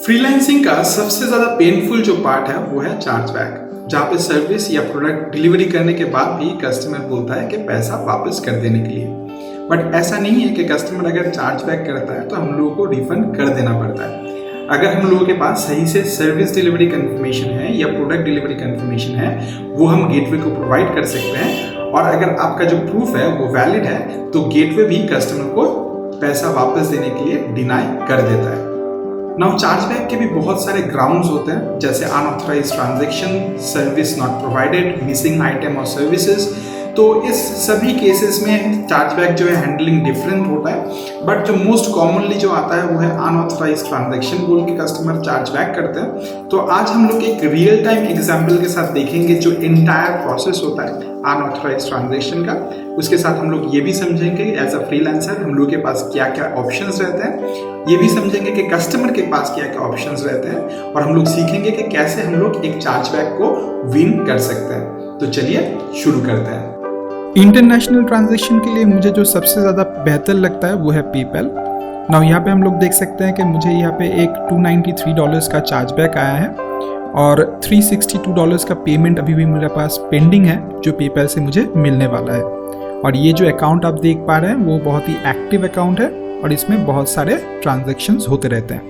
Freelancing का सबसे ज़्यादा पेनफुल जो पार्ट है वो है चार्जबैक, जहाँ पे सर्विस या प्रोडक्ट डिलीवरी करने के बाद भी कस्टमर बोलता है कि पैसा वापस कर देने के लिए। बट ऐसा नहीं है कि कस्टमर अगर चार्जबैक करता है तो हम लोगों को रिफंड कर देना पड़ता है। अगर हम लोगों के पास सही से सर्विस डिलीवरी कंफर्मेशन है या प्रोडक्ट डिलीवरी कंफर्मेशन है, वो हम गेटवे को प्रोवाइड कर सकते हैं। और अगर आपका जो प्रूफ है वो वैलिड है तो गेटवे भी कस्टमर को पैसा वापस देने के लिए डिनाई कर देता है। नाउ चार्जबैक के भी बहुत सारे ग्राउंड्स होते हैं, जैसे unauthorised transaction, service not provided, missing item और सर्विसेज। तो इस सभी केसेस में चार्जबैक जो है हैंडलिंग डिफरेंट होता है, बट जो मोस्ट कॉमनली जो आता है वो है अनऑथराइज्ड ट्रांजैक्शन बोल के कस्टमर चार्जबैक करते हैं। तो आज हम लोग एक रियल टाइम एग्जांपल के साथ देखेंगे जो इंटायर प्रोसेस होता है अनऑथराइज्ड ट्रांजैक्शन का। उसके साथ हम लोग ये भी समझेंगे एज अ फ्रीलांसर हम लोग के पास क्या क्या ऑप्शंस रहते हैं, ये भी समझेंगे कि कस्टमर के पास क्या क्या ऑप्शंस रहते हैं, और हम लोग सीखेंगे कि कैसे हम लोग एक चार्जबैक को विन कर सकते हैं। तो चलिए शुरू करते हैं। इंटरनेशनल ट्रांजैक्शन के लिए मुझे जो सबसे ज़्यादा बेहतर लगता है वो है पेपैल। नाउ यहाँ पे हम लोग देख सकते हैं कि मुझे यहाँ पे एक $293 का चार्जबैक आया है और $362 का पेमेंट अभी भी मेरे पास पेंडिंग है जो पेपैल से मुझे मिलने वाला है। और ये जो अकाउंट आप देख पा रहे हैं वो बहुत ही एक्टिव अकाउंट है और इसमें बहुत सारे ट्रांजैक्शंस होते रहते हैं।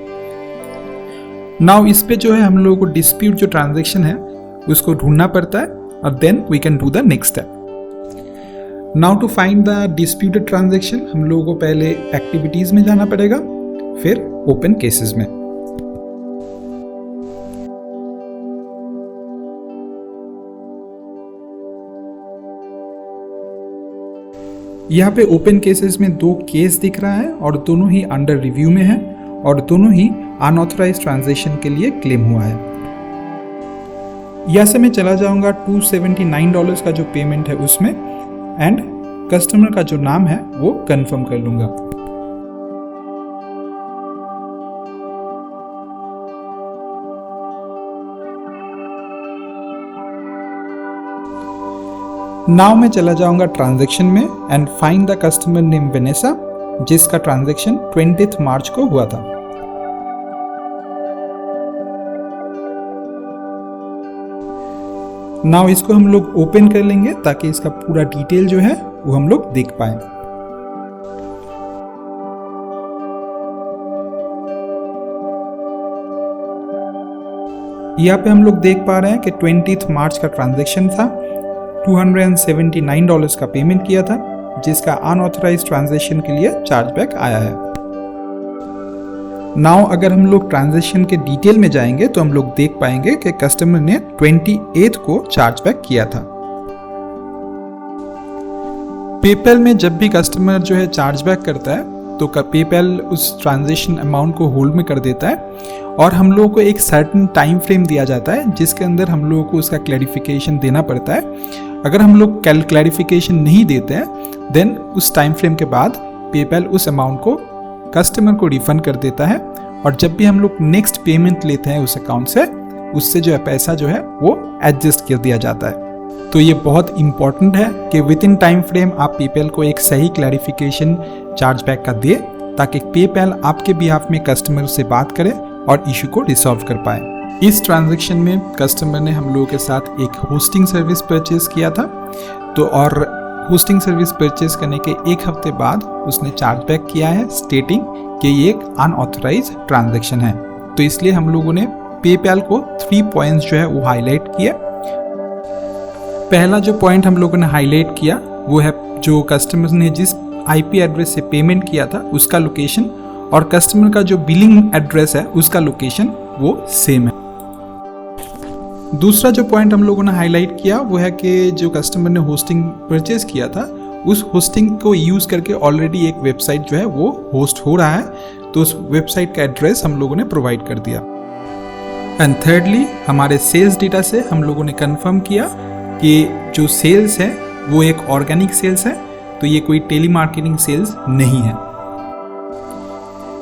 नाउ इस पे जो है हम लोगों को डिस्प्यूट जो ट्रांजैक्शन है उसको ढूंढना पड़ता है और then we can do the next step. Now to find the disputed transaction हम लोगों को पहले एक्टिविटीज में जाना पड़ेगा, फिर ओपन केसेस में। यहाँ पे ओपन केसेस में 2 केस दिख रहा है और दोनों ही अंडर रिव्यू में है और दोनों ही अनऑथराइज्ड ट्रांजैक्शन के लिए क्लेम हुआ है। यहाँ से मैं चला जाऊंगा $279 का जो पेमेंट है उसमें एंड कस्टमर का जो नाम है वो कंफर्म कर लूंगा। नाउ मैं चला जाऊंगा ट्रांजैक्शन में and find the customer name Vanessa, जिसका ट्रांजैक्शन 20 मार्च को हुआ था। नाउ इसको हम लोग ओपन कर लेंगे ताकि इसका पूरा डिटेल जो है वो हम लोग देख पाए। यहाँ पे हम लोग देख पा रहे हैं कि 20 मार्च का ट्रांजैक्शन था, $279 का पेमेंट किया था जिसका अनऑथराइज्ड ट्रांजैक्शन के लिए चार्जबैक आया है। नाउ अगर हम लोग ट्रांजैक्शन के डिटेल में जाएंगे तो हम लोग देख पाएंगे कि कस्टमर ने 28 को चार्जबैक किया था। पेपैल में जब भी कस्टमर जो है चार्जबैक करता है तो पेपैल उस ट्रांजैक्शन अमाउंट को होल्ड में कर देता है और हम लोगों को एक सर्टेन टाइम फ्रेम दिया जाता है जिसके अंदर हम लोगों को उसका क्लैरिफिकेशन देना पड़ता है। अगर हम लोग क्लैरिफिकेशन नहीं देते हैं देन उस टाइम फ्रेम के बाद पेपैल उस अमाउंट को कस्टमर को रिफंड कर देता है और जब भी हम लोग नेक्स्ट पेमेंट लेते हैं उस अकाउंट से, उससे जो है पैसा जो है वो एडजस्ट कर दिया जाता है। तो ये बहुत इंपॉर्टेंट है कि विद इन टाइम फ्रेम आप पेपैल को एक सही क्लैरिफिकेशन चार्जबैक का दे ताकि पेपैल आपके बिहाफ में कस्टमर से बात करे और इशू को रिसॉल्व कर पाए। इस ट्रांजैक्शन में कस्टमर ने हम लोगों के साथ एक होस्टिंग सर्विस परचेज किया था, तो और होस्टिंग सर्विस परचेज करने के 1 हफ्ते बाद उसने चार्जबैक किया है स्टेटिंग कि ये एक अनऑथराइज्ड ट्रांजैक्शन है। तो इसलिए हम लोगों ने पेपैल को 3 पॉइंट्स जो है वो हाईलाइट किया। पहला जो पॉइंट हम लोगों ने हाईलाइट किया वो है जो कस्टमर ने जिस IP एड्रेस से पेमेंट किया था उसका लोकेशन और कस्टमर का जो बिलिंग एड्रेस है उसका लोकेशन वो सेम है। दूसरा जो पॉइंट हम लोगों ने हाईलाइट किया वो है कि जो कस्टमर ने होस्टिंग परचेज किया था उस होस्टिंग को यूज़ करके ऑलरेडी एक वेबसाइट जो है वो होस्ट हो रहा है, तो उस वेबसाइट का एड्रेस हम लोगों ने प्रोवाइड कर दिया। एंड थर्डली हमारे सेल्स डेटा से हम लोगों ने कंफर्म किया कि जो सेल्स है वो एक ऑर्गेनिक सेल्स है, तो ये कोई टेलीमार्केटिंग सेल्स नहीं है।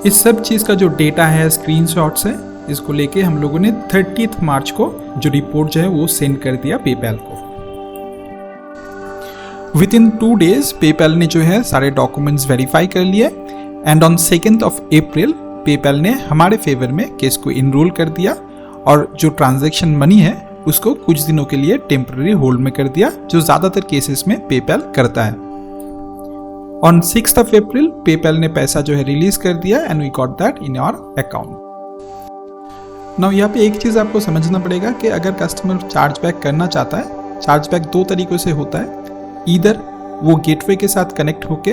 इस सब चीज़ का जो डेटा है, स्क्रीनशॉट्स है, इसको लेके हम लोगों ने 30 मार्च को जो रिपोर्ट जो है वो सेंड कर दिया पेपैल को। विद इन 2 डेज पेपैल ने जो है सारे डॉक्यूमेंट्स वेरीफाई कर लिए and on 2nd of April PayPal ने हमारे फेवर में केस को इनरोल कर दिया और जो ट्रांजैक्शन मनी है उसको कुछ दिनों के लिए टेम्पररी होल्ड में कर दिया, जो ज़्यादातर केसेस में पेपैल करता है। On 6th of April PayPal ने पैसा जो है रिलीज कर दिया and we got that in our account. Now यहाँ पे एक चीज़ आपको समझना पड़ेगा कि अगर कस्टमर चार्ज बैक करना चाहता है, चार्ज बैक दो तरीक़ों से होता है। ईदर वो गेटवे के साथ कनेक्ट होके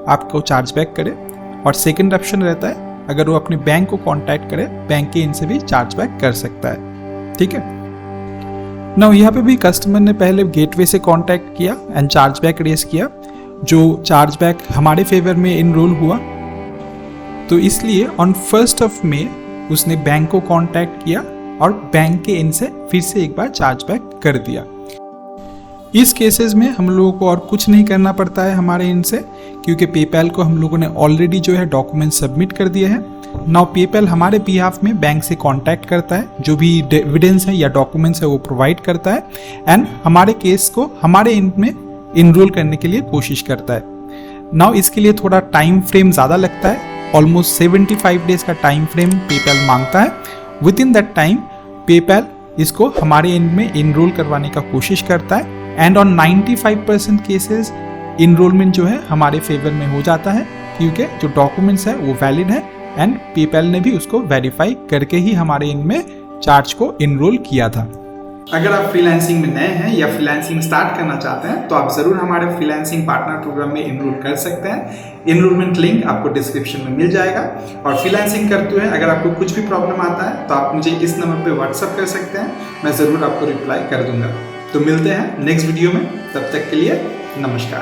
आपको चार्ज बैक करे, और सेकंड ऑप्शन रहता है अगर वो अपने बैंक को कांटेक्ट करे, बैंक के इनसे भी चार्ज बैक कर सकता है। ठीक है, नाउ यहाँ पे भी कस्टमर ने पहले गेटवे से कांटेक्ट किया एंड चार्ज बैक रेज किया, जो चार्ज बैक हमारे फेवर में इनरोल हुआ। तो इसलिए ऑन 1st of May उसने बैंक को कांटेक्ट किया और बैंक के इन से फिर से एक बार चार्ज बैक कर दिया। इस केसेस में हम लोगों को और कुछ नहीं करना पड़ता है हमारे इन से, क्योंकि पेपैल को हम लोगों ने ऑलरेडी जो है डॉक्यूमेंट सबमिट कर दिए हैं। नाउ पेपैल हमारे बिहाफ में बैंक से कांटेक्ट करता है, जो भी एविडेंस है या डॉक्यूमेंट्स है वो प्रोवाइड करता है एंड हमारे केस को हमारे इन में इनरोल करने के लिए कोशिश करता है। नाउ इसके लिए थोड़ा टाइम फ्रेम ज़्यादा लगता है, ऑलमोस्ट 75 डेज का टाइम फ्रेम पेपैल मांगता है। With in that time PayPal इसको हमारे एंड में इनरोल करवाने का कोशिश करता है एंड ऑन 95% केसेस इनरोलमेंट जो है हमारे फेवर में हो जाता है, क्योंकि जो डॉक्यूमेंट्स है वो वैलिड है एंड पेपैल ने भी उसको वेरीफाई करके ही हमारे इनमें चार्ज को इनरोल किया था। अगर आप फ्रीलांसिंग में नए हैं या फ्रीलांसिंग स्टार्ट करना चाहते हैं तो आप ज़रूर हमारे फ्रीलांसिंग पार्टनर प्रोग्राम में इनरोल कर सकते हैं। इनरोलमेंट लिंक आपको डिस्क्रिप्शन में मिल जाएगा। और फ्रीलांसिंग करते हुए अगर आपको कुछ भी प्रॉब्लम आता है तो आप मुझे इस नंबर पे व्हाट्सअप कर सकते हैं, मैं ज़रूर आपको रिप्लाई कर दूंगा। तो मिलते हैं नेक्स्ट वीडियो में, तब तक के लिए नमस्कार।